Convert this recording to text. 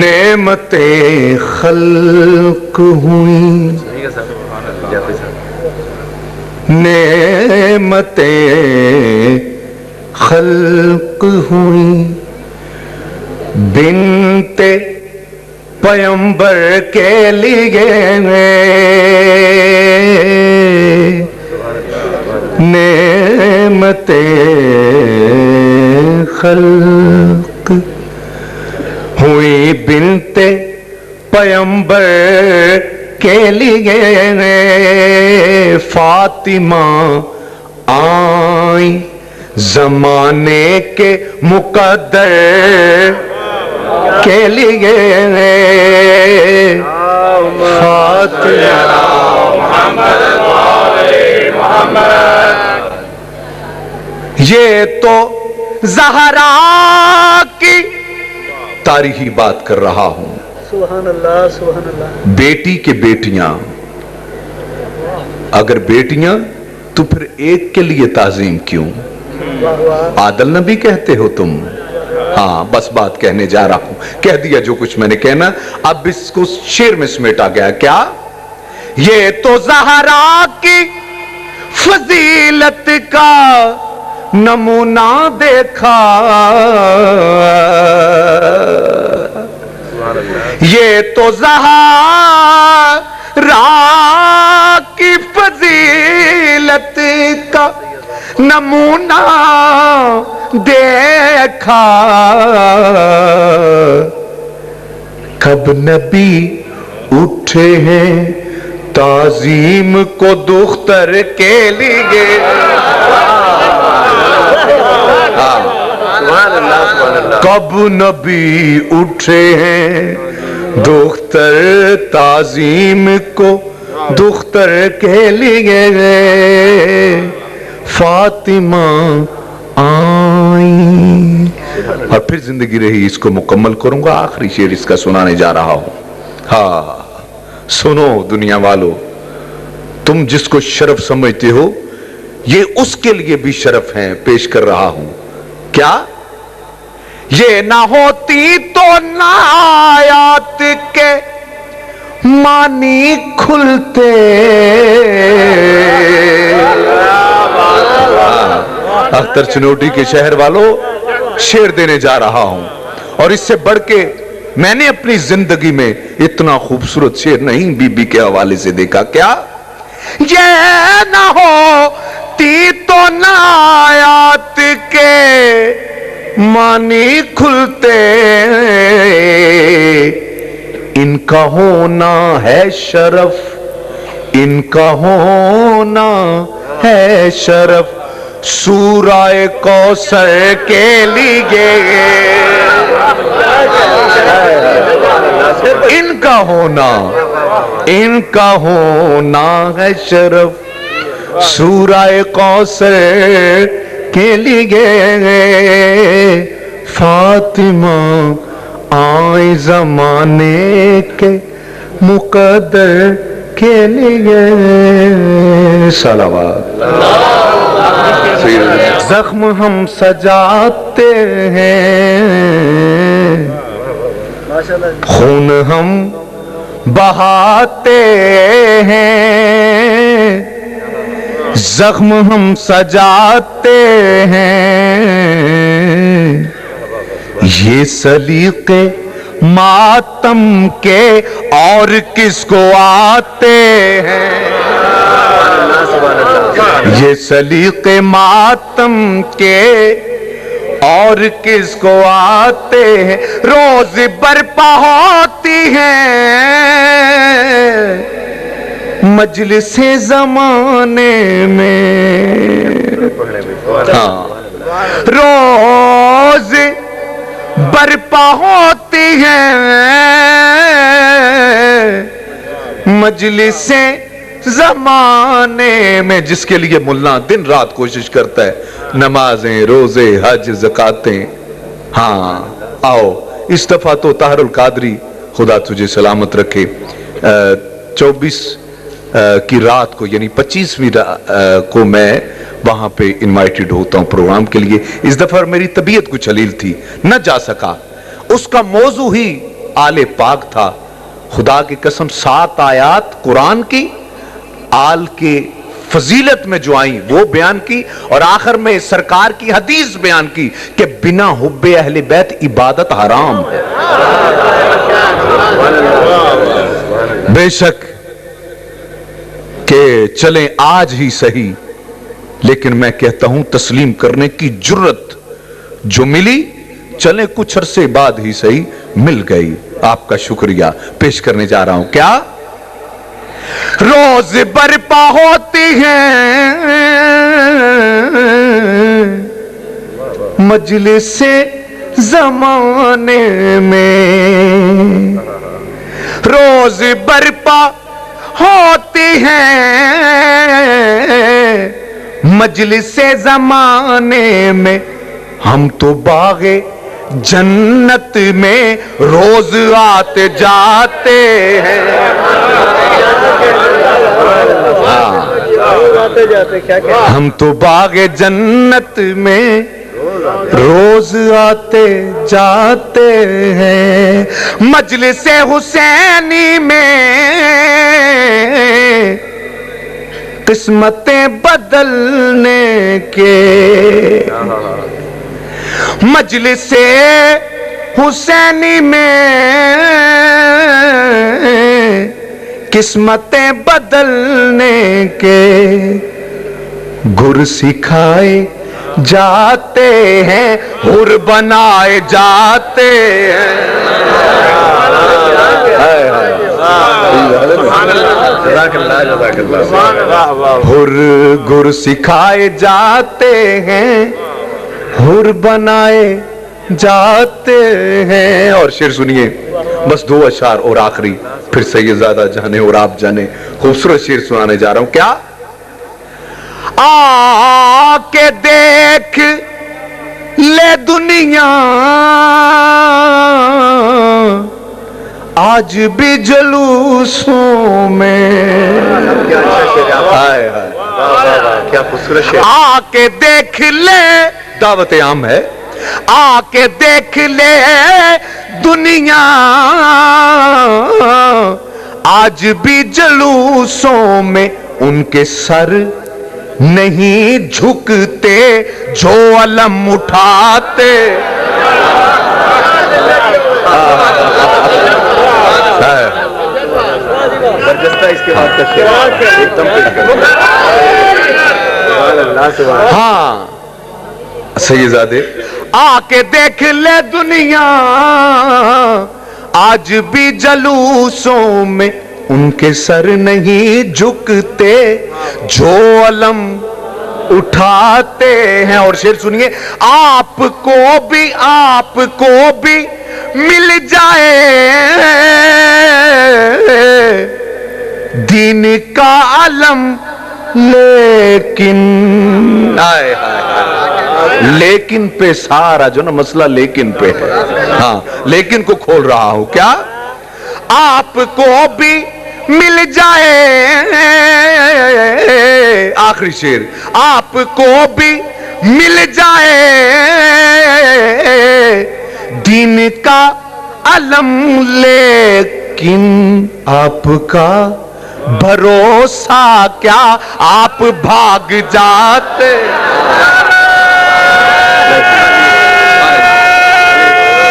نعمتیں خلق ہوئیں، نعمتیں خلق ہوئیں، بنت پیمبر کے لیے نعمتیں خلق ہوئی، بنت پیمبر کے لیے فاطمہ آئیں زمانے کے مقدر کے لیے فاطمہ یہ تو زہرا کی تاریخی بات کر رہا ہوں۔ سبحان اللہ سبحان اللہ۔ بیٹی کے بیٹیاں، اگر بیٹیاں تو پھر ایک کے لیے تعظیم کیوں؟ عادل نبی کہتے ہو تم؟ ہاں بس بات کہنے جا رہا ہوں، کہہ دیا جو کچھ میں نے کہنا، اب اس کو شعر میں سمیٹا گیا۔ کیا؟ یہ تو زہرا کی فضیلت کا نمونہ دیکھا، یہ تو زہرا کی فضیلت کا نمونہ دیکھا، کب نبی اٹھے ہیں تعظیم کو دختر کے لیے۔ کب نبی اٹھے ہیں دختر تعظیم کو دختر کے لیے، فاطمہ آئیں۔ اور پھر زندگی رہی، اس کو مکمل کروں گا، آخری شعر اس کا سنانے جا رہا ہوں۔ ہاں سنو دنیا والو، تم جس کو شرف سمجھتے ہو یہ اس کے لیے بھی شرف ہیں، پیش کر رہا ہوں۔ کیا؟ یہ نہ ہوتی تو نہ آیات کے معنی کھلتے، اختر چنوٹی کے شہر والوں شعر دینے جا رہا ہوں، اور اس سے بڑھ کے میں نے اپنی زندگی میں اتنا خوبصورت شعر نہیں بی بی کے حوالے سے دیکھا۔ کیا؟ یہ نہ ہوتی تو نہ آیات کے معنی کھلتے، ان کا ہونا ہے شرف، ان کا ہونا ہے شرف سورہ کوثر کے لیے، ان کا ہونا ہے شرف سورہ کوثر کے لیے، فاطمہ آئیں زمانے کے مقدر کے لیے۔ صلوات۔ زخم ہم سجاتے ہیں، خون ہم بہاتے ہیں، زخم ہم سجاتے ہیں، یہ سلیقے ماتم کے اور کس کو آتے ہیں، یہ سلیقے ماتم کے اور کس کو آتے ہیں، روز برپا ہوتی ہیں مجلس زمانے میں، روز برپا ہوتی ہیں مجلس زمانے میں، جس کے لیے ملا دن رات کوشش کرتا ہے، نمازیں، روزے، حج، زکاتیں۔ ہاں آؤ، اس دفعہ تو طاہر القادری خدا تجھے سلامت رکھے 24 کی رات کو یعنی 25ویں کو میں وہاں پہ انوائٹڈ ہوتا ہوں پروگرام کے لیے۔ اس دفعہ میری طبیعت کچھ حلیل تھی، نہ جا سکا، اس کا موضوع ہی آل پاک تھا. خدا کی قسم 7 آیات قرآن کی آل کے فضیلت میں جو آئیں وہ بیان کی, اور آخر میں سرکار کی حدیث بیان کی کہ بنا حب اہل بیت عبادت حرام ہے. بے شک کہ چلیں آج ہی صحیح, لیکن میں کہتا ہوں تسلیم کرنے کی جرت جو ملی, چلیں کچھ عرصے بعد ہی صحیح مل گئی. آپ کا شکریہ پیش کرنے جا رہا ہوں. کیا روز برپا ہوتی ہیں مجلس زمانے میں, روز برپا ہوتی ہیں مجلس زمانے میں, ہم تو باغ جنت میں روز آتے جاتے ہیں. ہم تو باغ جنت میں روز آتے جاتے ہیں. مجلس حسینی میں قسمتیں بدلنے کے, مجلس حسینی میں قسمتیں بدلنے کے گر سکھائے جاتے ہیں, حر بنائے جاتے ہیں. حر گر سکھائے جاتے ہیں, حر بنائے جاتے ہیں. اور شعر سنیے, بس 2 اشعار اور آخری, پھر سیدزادہ جانے اور آپ جانے. خوبصورت شعر سنانے جا رہا ہوں. کیا آ کے دیکھ لے دنیا آج بھی جلوسوں میں, کیا خوبصورت شعر. آ کے دیکھ لے, دعوت عام ہے, آ کے دیکھ لے دنیا آج بھی جلوسوں میں, ان کے سر نہیں جھکتے جو علم اٹھاتے. اس کے بعد ہاں سیدزادے, آ کے دیکھ لے دنیا آج بھی جلوسوں میں, ان کے سر نہیں جھکتے جو علم اٹھاتے ہیں. اور شعر سنیے, آپ کو بھی مل جائے دین کا علم, لیکن لیکن پہ سارا جو نا مسئلہ لیکن پہ ہے. ہاں لیکن کو کھول رہا ہوں. کیا آپ کو بھی مل جائے, آخری شعر, آپ کو بھی مل جائے دین کا علم, لیکن آپ کا بھروسہ کیا, آپ بھاگ جاتے.